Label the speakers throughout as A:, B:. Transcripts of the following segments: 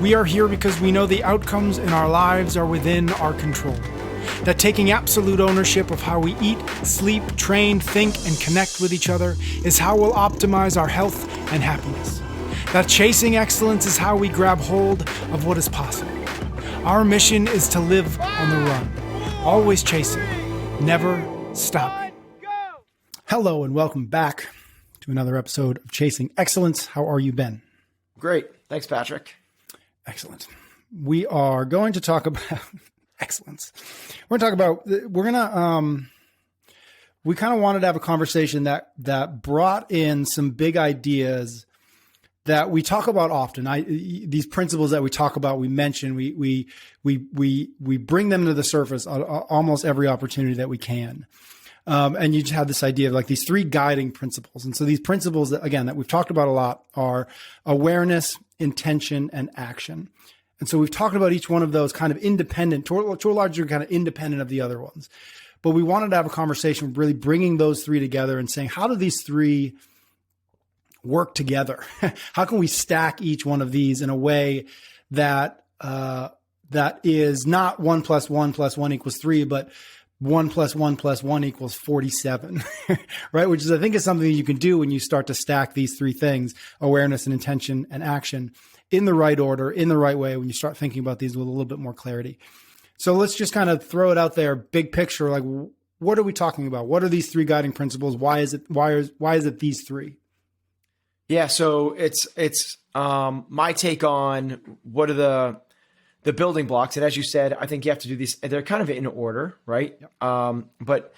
A: We are here because we know the outcomes in our lives are within our control. That taking absolute ownership of how we eat, sleep, train, think, and connect with each other is how we'll optimize our health and happiness. That chasing excellence is how we grab hold of what is possible. Our mission is to live on the run, always chasing, never stopping. Hello and welcome back to another episode of Chasing Excellence. How are you, Ben?
B: Great. Thanks, Patrick.
A: Excellent. We are going to talk about excellence. We kind of wanted to have a conversation that brought in some big ideas that we talk about often. These principles that we talk about, we mention, we bring them to the surface on almost every opportunity that we can. And you just have this idea of like these three guiding principles. And so these principles that we've talked about a lot are awareness, intention, and action. And so we've talked about each one of those kind of independent, to a large degree, kind of independent of the other ones. But we wanted to have a conversation really bringing those three together and saying, how do these three work together? How can we stack each one of these in a way that that is not 1 + 1 + 1 = 3, but 1 + 1 + 1 = 47, right? Which is, I think, is something you can do when you start to stack these three things: awareness and intention and action, in the right order, in the right way, when you start thinking about these with a little bit more clarity. So let's just kind of throw it out there, big picture. Like, what are we talking about? What are these three guiding principles? Why is it these three?
B: Yeah. So it's my take on what are the building blocks. And as you said, I think you have to do these. They're kind of in order, right? Yep. But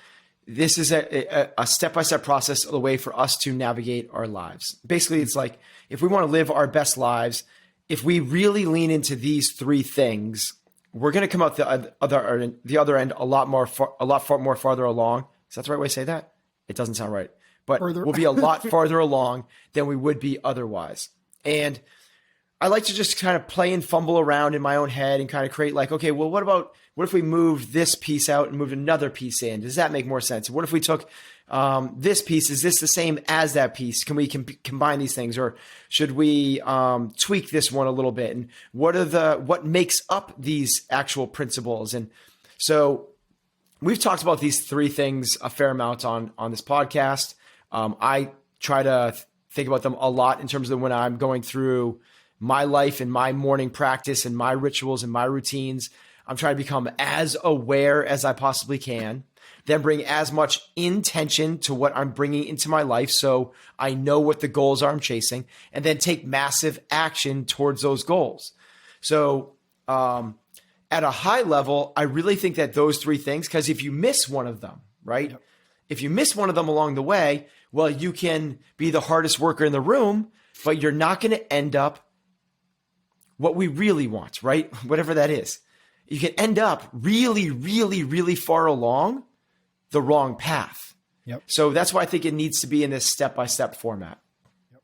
B: this is a step-by-step process of the way for us to navigate our lives. Basically, it's like, if we want to live our best lives, if we really lean into these three things, we're going to come out the other end a lot more farther along. Is that the right way to say that? It doesn't sound right, but we'll be a lot farther along than we would be otherwise. And I like to just kind of play and fumble around in my own head and kind of create like, okay, well, what if we moved this piece out and moved another piece in? Does that make more sense? What if we took this piece? Is this the same as that piece? Can we combine these things, or should we tweak this one a little bit? And what makes up these actual principles? And so we've talked about these three things a fair amount on this podcast. I try to think about them a lot in terms of when I'm going through my life and my morning practice and my rituals and my routines. I'm trying to become as aware as I possibly can, then bring as much intention to what I'm bringing into my life so I know what the goals are I'm chasing, and then take massive action towards those goals. So at a high level, I really think that those three things, because if you miss one of them, right? Yep. If you miss one of them along the way, well, you can be the hardest worker in the room, but you're not going to end up what we really want, right? Whatever that is. You can end up really, really, really far along the wrong path. Yep. So that's why I think it needs to be in this step-by-step format.
A: Yep.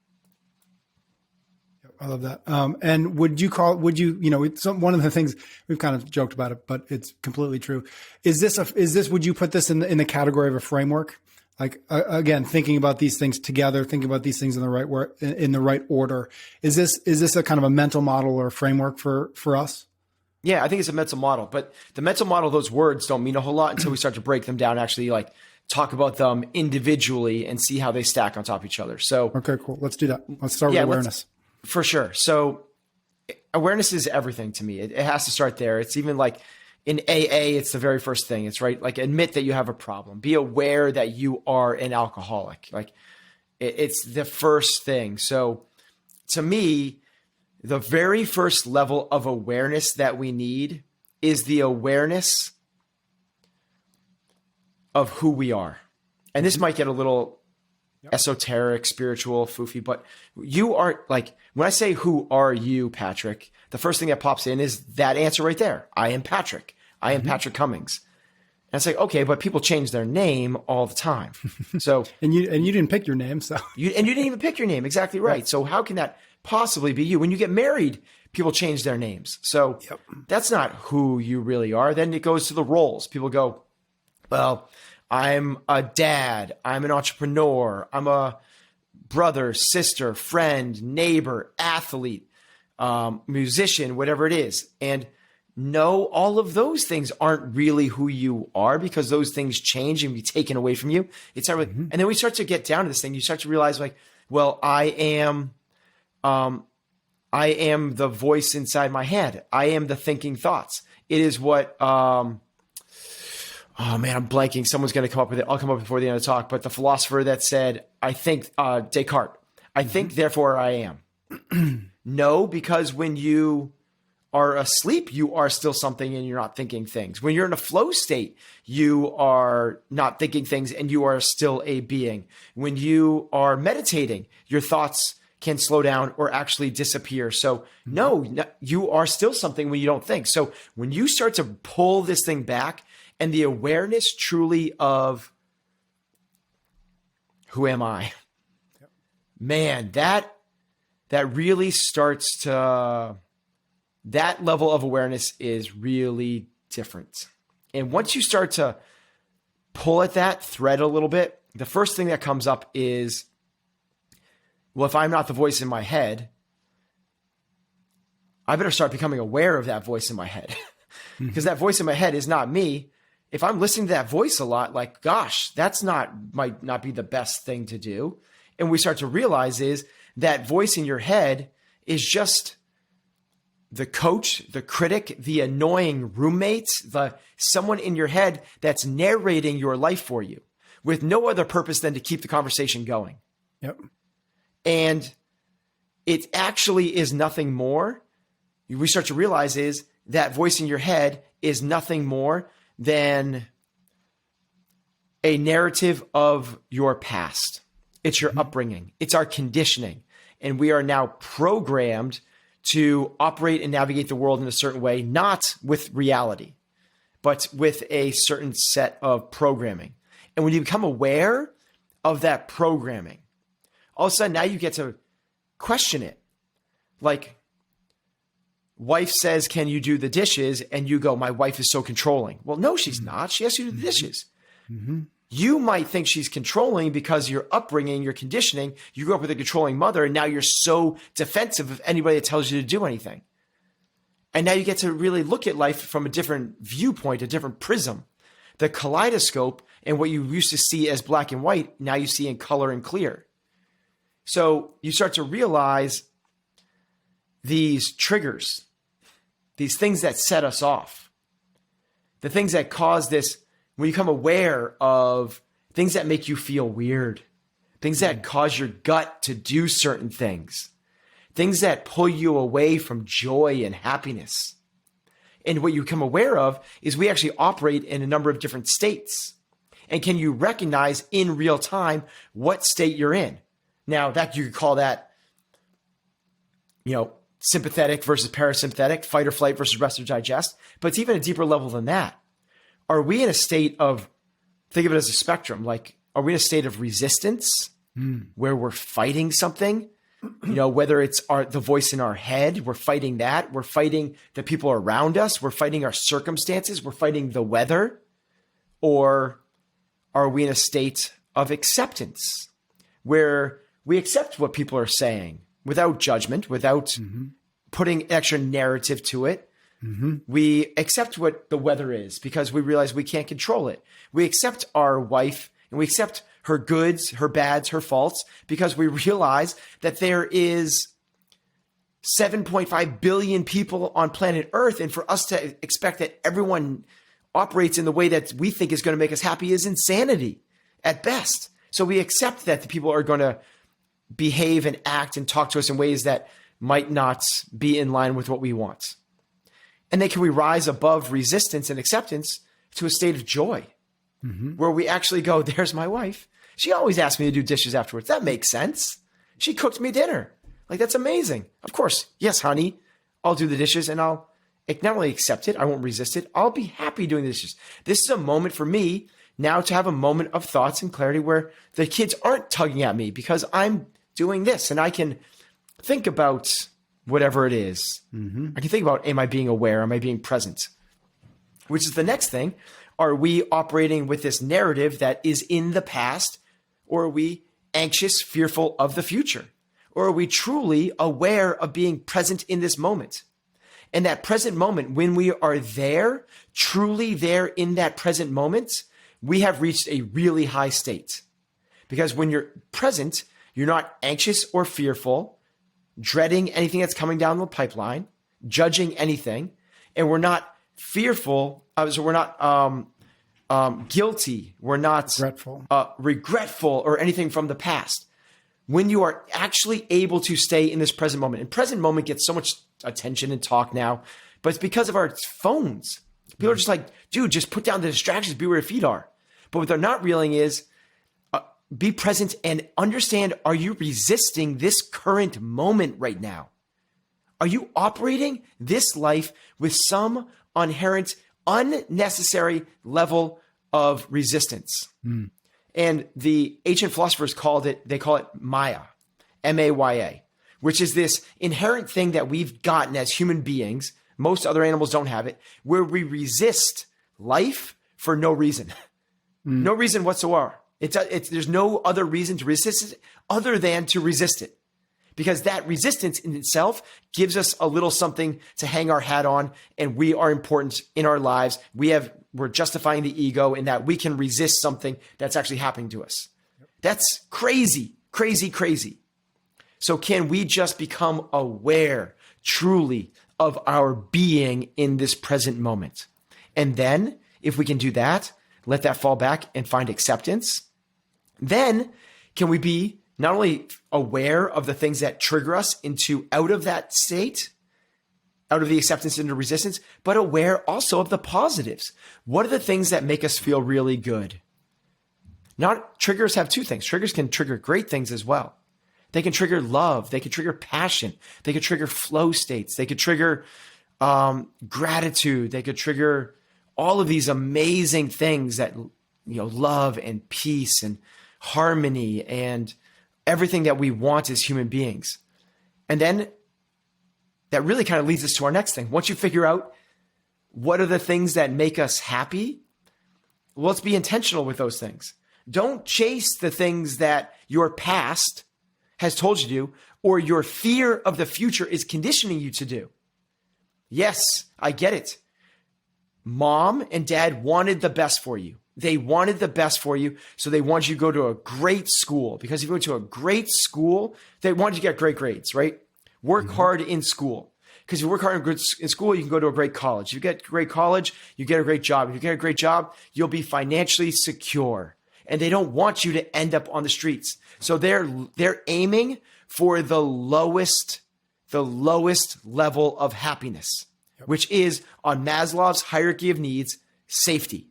A: I love that. And would you, one of the things we've kind of joked about it, but it's completely true. Would you put this in the category of a framework? Like, again, thinking about these things together, thinking about these things in the right order. Is this a kind of a mental model or a framework for us?
B: Yeah, I think it's a mental model, but the mental model, those words don't mean a whole lot until we start to break them down, actually like talk about them individually and see how they stack on top of each other. So,
A: okay, cool. Let's do that. Let's start with awareness.
B: For sure. So awareness is everything to me. It has to start there. It's even like in AA, it's the very first thing. It's right. Like, admit that you have a problem. Be aware that you are an alcoholic. Like, it's the first thing. So to me, the very first level of awareness that we need is the awareness of who we are. And this might get a little esoteric, spiritual, foofy, but you are, like, when I say, who are you, Patrick? The first thing that pops in is that answer right there. I am Patrick. I am Patrick Cummings. And it's like, okay, but people change their name all the time. So
A: and you didn't pick your name, so
B: you didn't even pick your name. Exactly right. So how can that possibly be you? When you get married, people change their names. So that's not who you really are. Then it goes to the roles. People go, well, I'm a dad. I'm an entrepreneur. I'm a brother, sister, friend, neighbor, athlete, musician, whatever it is. And no, all of those things aren't really who you are, because those things change and be taken away from you. It's not really, and then we start to get down to this thing. You start to realize, like, well, I am the voice inside my head. I am the thinking thoughts. It is what, oh man, I'm blanking. Someone's going to come up with it. I'll come up before the end of the talk. But the philosopher that said, I think, Descartes, I think, therefore I am. No, because when you are asleep, you are still something and you're not thinking things. When you're in a flow state, you are not thinking things and you are still a being. When you are meditating, your thoughts can slow down or actually disappear. So no, you are still something when you don't think. So when you start to pull this thing back, and the awareness truly of who am I, man, that really starts to, that level of awareness is really different. And once you start to pull at that thread a little bit, the first thing that comes up is, well, if I'm not the voice in my head, I better start becoming aware of that voice in my head. Because that voice in my head is not me. If I'm listening to that voice a lot, like, gosh, might not be the best thing to do. And we start to realize is that voice in your head is just the coach, the critic, the annoying roommate, someone in your head that's narrating your life for you with no other purpose than to keep the conversation going.
A: Yep.
B: And it actually is nothing more. We start to realize is that voice in your head is nothing more than a narrative of your past. It's your upbringing. It's our conditioning. And we are now programmed to operate and navigate the world in a certain way, not with reality, but with a certain set of programming. And when you become aware of that programming, all of a sudden now you get to question it. Like, wife says, can you do the dishes? And you go, my wife is so controlling. Well, no, she's not. She has you to do the dishes. You might think she's controlling because your upbringing, your conditioning, you grew up with a controlling mother, and now you're so defensive of anybody that tells you to do anything. And now you get to really look at life from a different viewpoint, a different prism. The kaleidoscope, and what you used to see as black and white, now you see in color and clear. So you start to realize these triggers, these things that set us off, the things that cause this, when you become aware of things that make you feel weird, things that cause your gut to do certain things, things that pull you away from joy and happiness. And what you become aware of is we actually operate in a number of different states. And can you recognize in real time what state you're in? Now, that you could call that, sympathetic versus parasympathetic, fight or flight versus rest or digest. But it's even a deeper level than that. Are we in a state of, think of it as a spectrum, like, are we in a state of resistance where we're fighting something? Whether it's the voice in our head, we're fighting that. We're fighting the people around us. We're fighting our circumstances. We're fighting the weather. Or are we in a state of acceptance where we accept what people are saying without judgment, without putting extra narrative to it? We accept what the weather is because we realize we can't control it. We accept our wife and we accept her goods, her bads, her faults, because we realize that there is 7.5 billion people on planet Earth. And for us to expect that everyone operates in the way that we think is going to make us happy is insanity at best. So we accept that the people are going to behave and act and talk to us in ways that might not be in line with what we want. And then can we rise above resistance and acceptance to a state of joy where we actually go, there's my wife. She always asks me to do dishes afterwards. That makes sense. She cooked me dinner. Like, that's amazing. Of course. Yes, honey, I'll do the dishes and I'll not only accept it, I won't resist it. I'll be happy doing the dishes. This is a moment for me now to have a moment of thoughts and clarity where the kids aren't tugging at me because I'm doing this and I can think about whatever it is. I can think about, am I being aware? Am I being present? Which is the next thing. Are we operating with this narrative that is in the past, or are we anxious, fearful of the future? or are we truly aware of being present in this moment? And that present moment, when we are there, truly there in that present moment, we have reached a really high state. Because when you're present, you're not anxious or fearful, dreading anything that's coming down the pipeline, judging anything, and we're not fearful, so we're not guilty, we're not regretful or anything from the past. When you are actually able to stay in this present moment, and present moment gets so much attention and talk now, but it's because of our phones. People are just like, dude, just put down the distractions, be where your feet are. But what they're not realizing is be present and understand, are you resisting this current moment right now? Are you operating this life with some inherent, unnecessary level of resistance? And the ancient philosophers call it Maya, M-A-Y-A, which is this inherent thing that we've gotten as human beings. Most other animals don't have it, where we resist life for no reason. No reason whatsoever. There's no other reason to resist it other than to resist it. Because that resistance in itself gives us a little something to hang our hat on, and we are important in our lives. We're justifying the ego in that we can resist something that's actually happening to us. That's crazy, crazy, crazy. So can we just become aware truly of our being in this present moment? And then if we can do that, let that fall back and find acceptance, then can we be not only aware of the things that trigger us out of that state, out of the acceptance into resistance, but aware also of the positives. What are the things that make us feel really good? Triggers have two things. Triggers can trigger great things as well. They can trigger love. They can trigger passion. They could trigger flow states. They could trigger gratitude. They could trigger all of these amazing things that, love and peace and harmony and everything that we want as human beings. And then that really kind of leads us to our next thing. Once you figure out what are the things that make us happy, well, let's be intentional with those things. Don't chase the things that your past has told you to do or your fear of the future is conditioning you to do. Yes, I get it. Mom and dad wanted the best for you. They wanted the best for you, so they wanted you to go to a great school. Because if you went to a great school, they wanted you to get great grades, right? Work hard in school. Because if you work hard in school, you can go to a great college. If you get a great college, you get a great job. If you get a great job, you'll be financially secure. And they don't want you to end up on the streets. So they're aiming for the lowest level of happiness, which is on Maslow's hierarchy of needs, safety.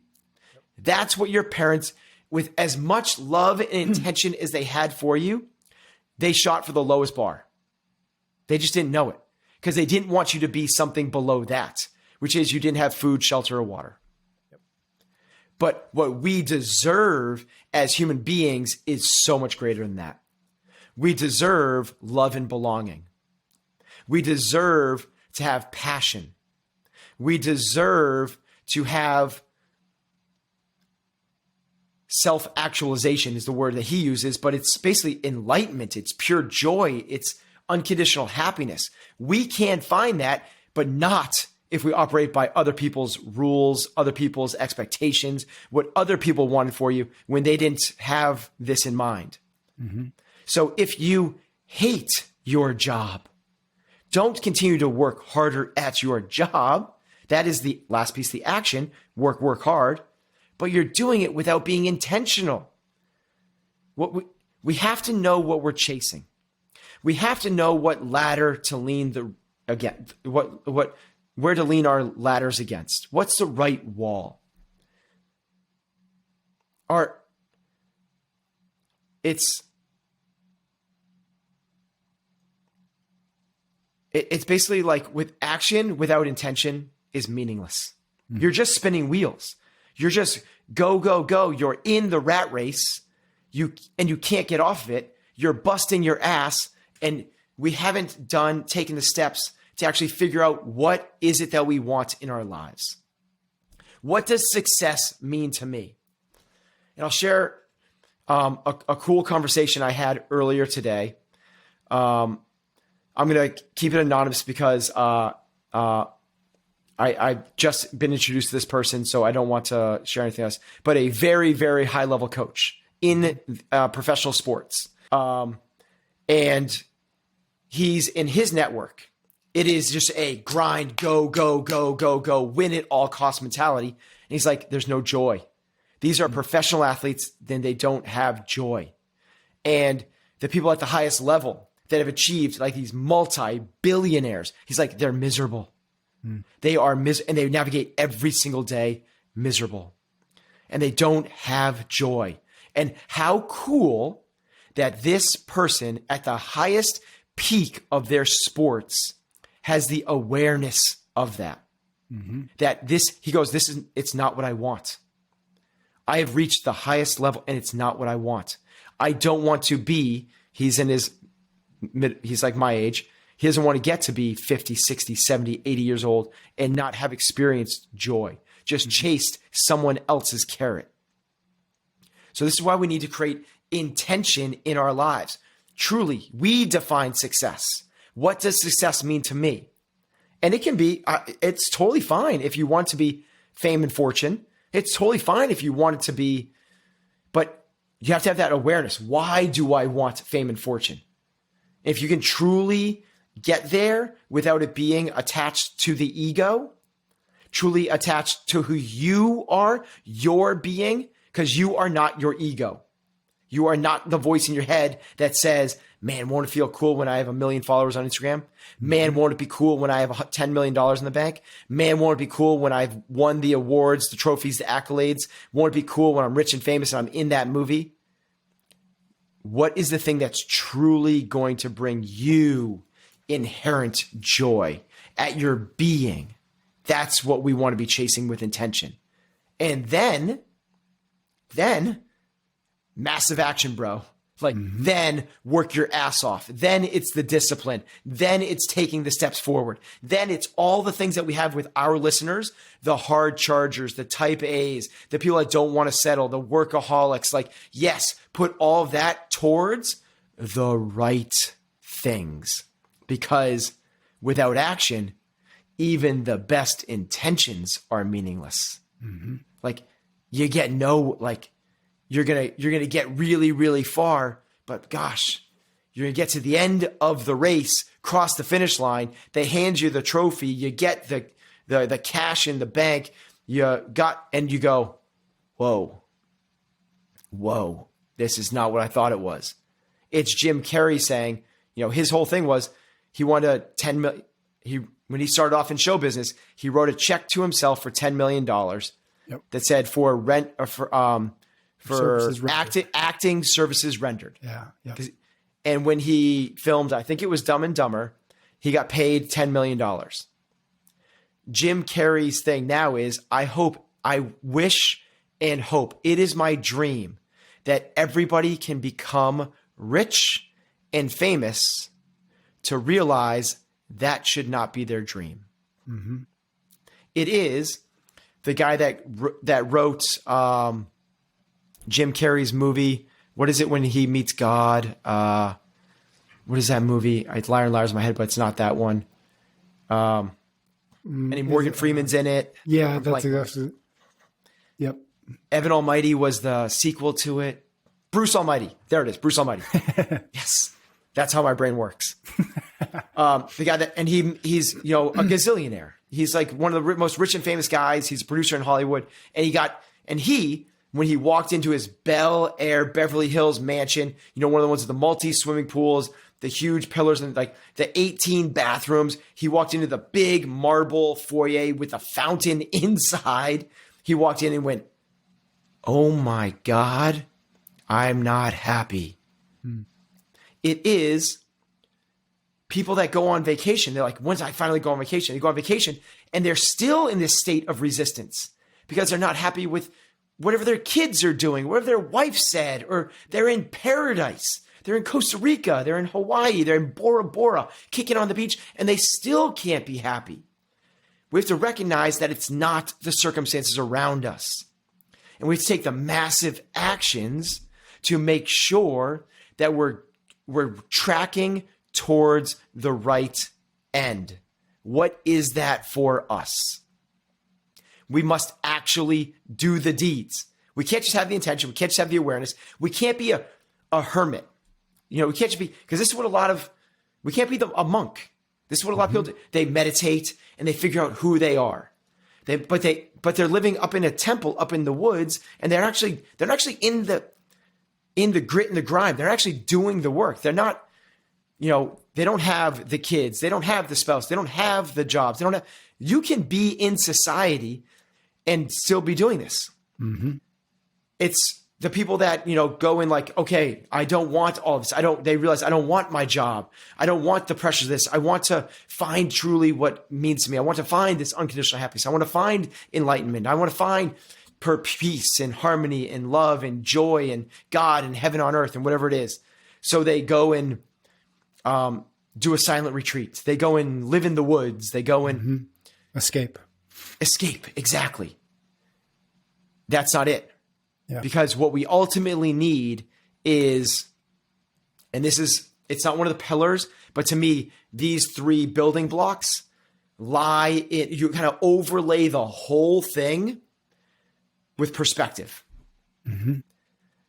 B: That's what your parents, with as much love and intention as they had for you, they shot for the lowest bar. They just didn't know it because they didn't want you to be something below that, which is you didn't have food, shelter, or water. But what we deserve as human beings is so much greater than that. We deserve love and belonging. We deserve to have passion. We deserve to have self-actualization is the word that he uses, but it's basically enlightenment. It's pure joy. It's unconditional happiness. We can find that, but not if we operate by other people's rules, other people's expectations, what other people wanted for you when they didn't have this in mind. So if you hate your job, don't continue to work harder at your job. That is the last piece, the action, work hard, but you're doing it without being intentional. We have to know what we're chasing. We have to know what ladder to lean where to lean our ladders against. What's the right wall? It's basically like with action without intention is meaningless. You're just spinning wheels. You're just go. You're in the rat race. You can't get off of it. You're busting your ass. And we haven't taken the steps to actually figure out what is it that we want in our lives. What does success mean to me? And I'll share a cool conversation I had earlier today I'm going to keep it anonymous because I've just been introduced to this person, so I don't want to share anything else. But a very, very high level coach in professional sports. And he's in his network. It is just a grind, go, go, go, go, go, win at all cost mentality. And he's like, there's no joy. These are professional athletes, then they don't have joy. And the people at the highest level that have achieved, like these multi-billionaires, he's like, they're miserable. They are and they navigate every single day miserable. And they don't have joy. And how cool that this person at the highest peak of their sports has the awareness of that. That he goes, it's not what I want. I have reached the highest level and it's not what I want. I don't want to be, he's like my age. He doesn't want to get to be 50, 60, 70, 80 years old and not have experienced joy, just chased someone else's carrot. So this is why we need to create intention in our lives. Truly, we define success. What does success mean to me? And it can be, it's totally fine if you want to be fame and fortune. It's totally fine if you want it to be, but you have to have that awareness. Why do I want fame and fortune? If you can truly get there without it being attached to the ego, truly attached to who you are, your being, because you are not your ego. You are not the voice in your head that says, man, won't it feel cool when I have 1 million followers on Instagram? Man, won't it be cool when I have $10 million in the bank? Man, won't it be cool when I've won the awards, the trophies, the accolades? Won't it be cool when I'm rich and famous and I'm in that movie? What is the thing that's truly going to bring you inherent joy at your being? That's what we want to be chasing with intention. And then massive action, bro. Like then work your ass off. Then it's the discipline. Then it's taking the steps forward. Then it's all the things that we have with our listeners, the hard chargers, the type A's, the people that don't want to settle, the workaholics. Like, yes, put all of that towards the right things, because without action, even the best intentions are meaningless. Like you get you're going to get really, really far, but gosh, you're going to get to the end of the race, cross the finish line. They hand you the trophy. You get the cash in the bank. And you go, whoa, this is not what I thought it was. It's Jim Carrey saying, his whole thing was he wanted $10 million. When he started off in show business, he wrote a check to himself for $10 million that said for rent or for acting services rendered.
A: Yeah.
B: And when he filmed, I think it was Dumb and Dumber, he got paid $10 million. Jim Carrey's thing now is, I wish and hope, it is my dream that everybody can become rich and famous to realize that should not be their dream. It is the guy that wrote Jim Carrey's movie. What is it when he meets God? What is that movie? It's Liar and Liar's in my head, but it's not that one. And Morgan Freeman's in it.
A: Yeah, that's exactly. Yep. Evan
B: Almighty was the sequel to it. Bruce Almighty. There it is. Bruce Almighty. Yes. That's how my brain works. The guy that, and he's, a gazillionaire. He's like one of the most rich and famous guys. He's a producer in Hollywood. And when he walked into his Bel Air Beverly Hills mansion, one of the ones with the multi-swimming pools, the huge pillars and like the 18 bathrooms, he walked into the big marble foyer with a fountain inside. He walked in and went, oh my God, I'm not happy. It is people that go on vacation. They're like, when's I finally go on vacation? They go on vacation and they're still in this state of resistance because they're not happy with whatever their kids are doing, whatever their wife said, or they're in paradise. They're in Costa Rica. They're in Hawaii. They're in Bora Bora, kicking on the beach, and they still can't be happy. We have to recognize that it's not the circumstances around us. And we have to take the massive actions to make sure that we're tracking towards the right end. What is that for us? We must actually do the deeds. We can't just have the intention. We can't just have the awareness. We can't be a hermit. We can't just be, because this is what we can't be a monk. This is what a lot of people do. They meditate and they figure out who they are. But they're living up in a temple, up in the woods, and they're not actually in the grit and the grime. They're actually doing the work. They're not, they don't have the kids. They don't have the spouse. They don't have the jobs. You can be in society and still be doing this. Mm-hmm. It's the people that, go in like, okay, I don't want all this. They realize I don't want my job. I don't want the pressures of this. I want to find truly what means to me. I want to find this unconditional happiness. I want to find enlightenment. I want to find peace and harmony and love and joy and God and heaven on earth and whatever it is. So they go and do a silent retreat. They go and live in the woods. They go and
A: escape.
B: Exactly. That's not it.
A: Yeah.
B: Because what we ultimately need is, and it's not one of the pillars, but to me, these three building blocks lie in, you kind of overlay the whole thing with perspective. Mm-hmm.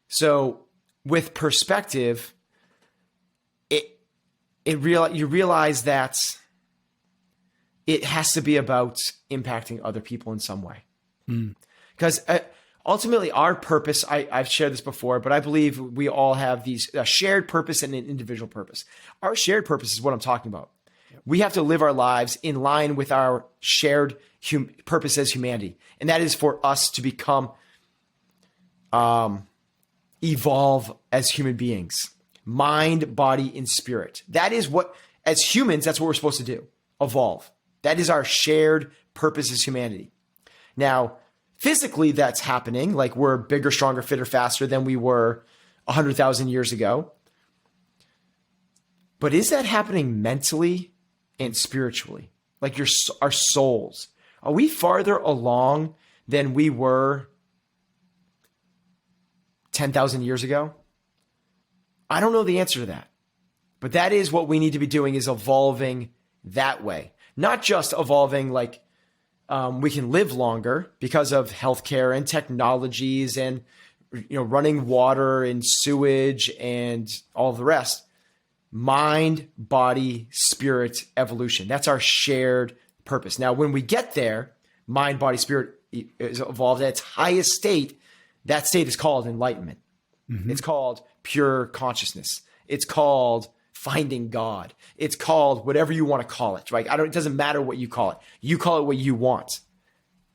B: So with perspective, you realize that it has to be about impacting other people in some way. Because ultimately, our purpose, I've shared this before, but I believe we all have a shared purpose and an individual purpose. Our shared purpose is what I'm talking about. Yep. We have to live our lives in line with our shared purpose as humanity. And that is for us to become, evolve as human beings. Mind, body, and spirit. That is what, as humans, that's what we're supposed to do. Evolve. That is our shared purpose as humanity. Now, physically, that's happening. Like we're bigger, stronger, fitter, faster than we were 100,000 years ago. But is that happening mentally and spiritually? Like our souls. Are we farther along than we were 10,000 years ago? I don't know the answer to that. But that is what we need to be doing, is evolving that way. Not just evolving like we can live longer because of healthcare and technologies and running water and sewage and all the rest. Mind, body, spirit, evolution. That's our shared purpose. Now, when we get there, mind, body, spirit is evolved at its highest state. That state is called enlightenment. Mm-hmm. It's called pure consciousness. It's called finding God. It's called whatever you want to call it, right? It doesn't matter what you call it. You call it what you want.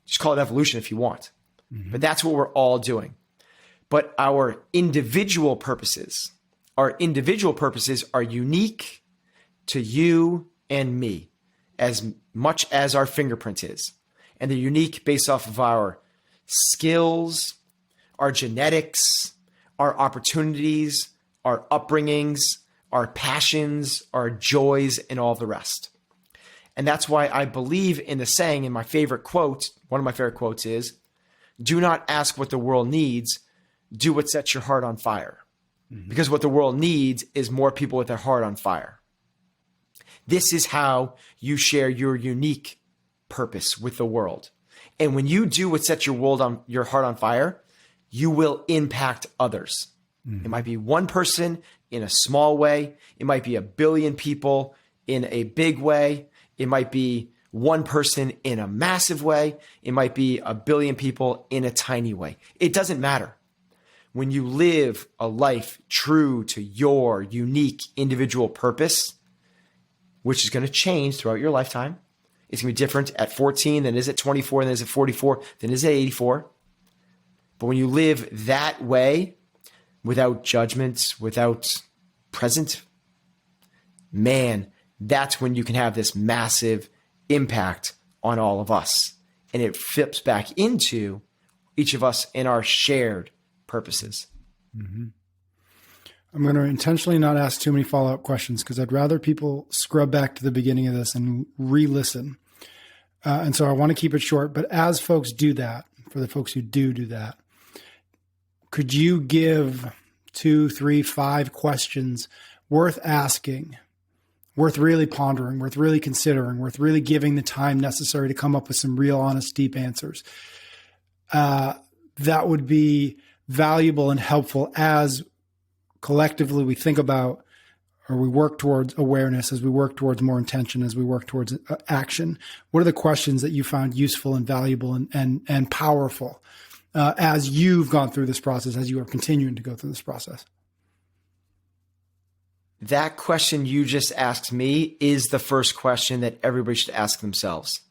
B: Just call it evolution if you want. Mm-hmm. But that's what we're all doing. But our individual purposes are unique to you and me as much as our fingerprint is. And they're unique based off of our skills, our genetics, our opportunities, our upbringings, our passions, our joys, and all the rest. And that's why I believe in the saying, in my favorite quote, one of my favorite quotes is, do not ask what the world needs, do what sets your heart on fire. Mm-hmm. Because what the world needs is more people with their heart on fire. This is how you share your unique purpose with the world. And when you do what sets your heart on fire, you will impact others. Mm-hmm. It might be one person in a small way. It might be 1 billion people in a big way. It might be one person in a massive way. It might be 1 billion people in a tiny way. It doesn't matter. When you live a life true to your unique individual purpose, which is going to change throughout your lifetime. It's going to be different at 14 than it is at 24, than it is at 44, than it is at 84. But when you live that way, without judgments, without present, man, that's when you can have this massive impact on all of us. And it flips back into each of us in our shared purposes.
A: Mm-hmm. I'm going to intentionally not ask too many follow-up questions because I'd rather people scrub back to the beginning of this and re-listen. And so I want to keep it short. But as folks do that, for the folks who do that, could you give 2, 3, 5 questions worth asking worth really pondering, worth really considering, worth really giving the time necessary to come up with some real, honest, deep answers. That would be valuable and helpful as collectively we think about, or we work towards awareness, as we work towards more intention, as we work towards action. What are the questions that you found useful and valuable and powerful as you've gone through this process, as you are continuing to go through this process?
B: That question you just asked me is the first question that everybody should ask themselves.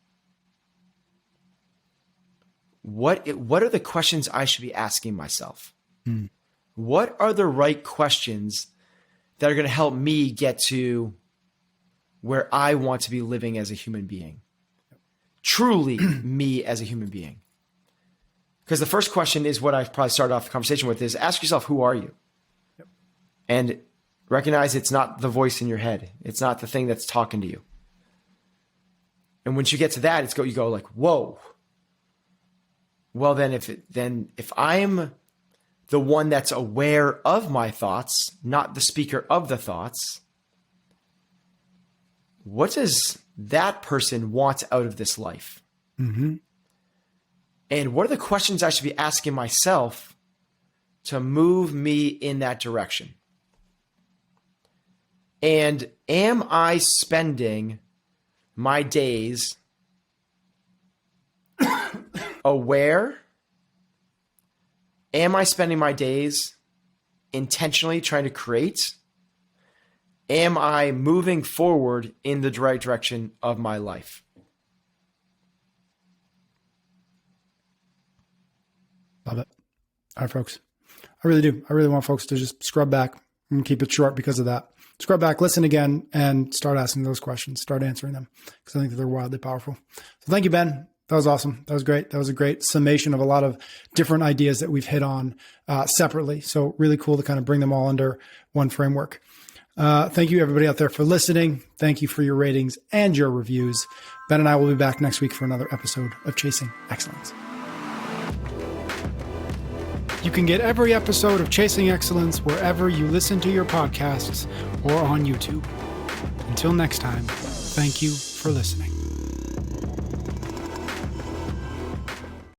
B: What are the questions I should be asking myself? What are the right questions that are going to help me get to where I want to be living as a human being? Truly me as a human being. Because the first question is what I probably started off the conversation with, is ask yourself, who are you?
A: Yep.
B: And recognize it's not the voice in your head. It's not the thing that's talking to you. And once you get to that, you go like, whoa. Well, then if I'm the one that's aware of my thoughts, not the speaker of the thoughts, what does that person want out of this life?
A: Mm-hmm.
B: And what are the questions I should be asking myself to move me in that direction? And am I spending my days aware? Am I spending my days intentionally trying to create? Am I moving forward in the right direction of my life?
A: Love it. All right, folks. I really do. I really want folks to just scrub back and keep it short because of that. Scrub back, listen again, and start asking those questions. Start answering them, because I think that they're wildly powerful. So thank you, Ben. That was awesome. That was great. That was a great summation of a lot of different ideas that we've hit on separately. So really cool to kind of bring them all under one framework. Thank you, everybody out there, for listening. Thank you for your ratings and your reviews. Ben and I will be back next week for another episode of Chasing Excellence. You can get every episode of Chasing Excellence wherever you listen to your podcasts or on YouTube. Until next time, thank you for listening.